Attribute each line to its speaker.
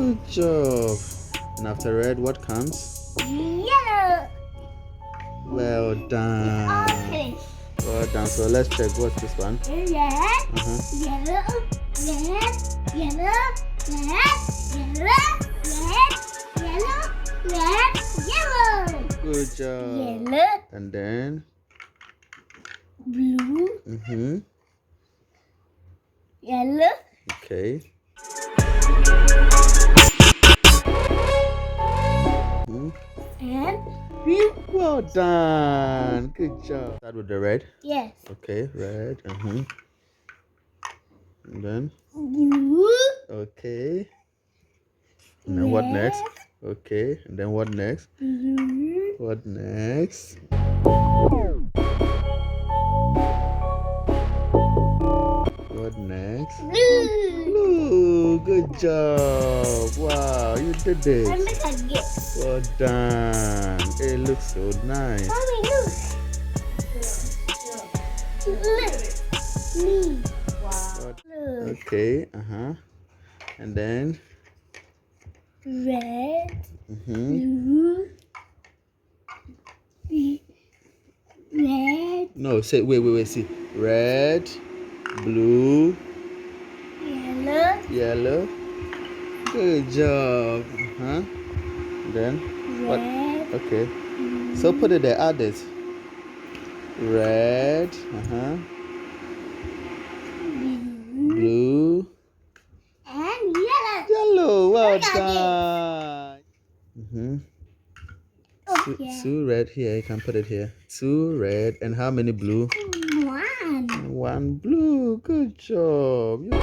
Speaker 1: Good job. And after red, what comes?
Speaker 2: Yellow.
Speaker 1: Well done.
Speaker 2: Okay.
Speaker 1: Well done. So let's check. What's this one?
Speaker 2: Red, yellow, red, yellow, red, yellow.
Speaker 1: Good job.
Speaker 2: Yellow,
Speaker 1: And then?
Speaker 2: blue, yellow,
Speaker 1: Okay.
Speaker 2: and blue.
Speaker 1: Well done. Good job. Start with the red.
Speaker 2: Yes.
Speaker 1: Okay, red. And then?
Speaker 2: Blue.
Speaker 1: Okay. And then what next?
Speaker 2: Red.
Speaker 1: Okay. And then what next?
Speaker 2: Blue.
Speaker 1: What next? What next?
Speaker 2: Blue.
Speaker 1: Blue. Good job. Wow, you did it.
Speaker 2: I'm gonna get.
Speaker 1: Well done. It looks so nice.
Speaker 2: Mommy, look. Look. Me.
Speaker 1: What-
Speaker 2: Look.
Speaker 1: Okay. And then?
Speaker 2: Red.
Speaker 1: Mm-hmm.
Speaker 2: Blue. Red.
Speaker 1: No, say wait. See, red, blue,
Speaker 2: Yellow.
Speaker 1: yellow. Good job. Then what?
Speaker 2: Red.
Speaker 1: Okay. So put it there. Add it. Red.
Speaker 2: Blue.
Speaker 1: Blue.
Speaker 2: And yellow.
Speaker 1: Yellow. Well
Speaker 2: Look at
Speaker 1: done.
Speaker 2: Okay.
Speaker 1: Two red here. You can put it here. Two red. And how many blue?
Speaker 2: One.
Speaker 1: One blue. Good job.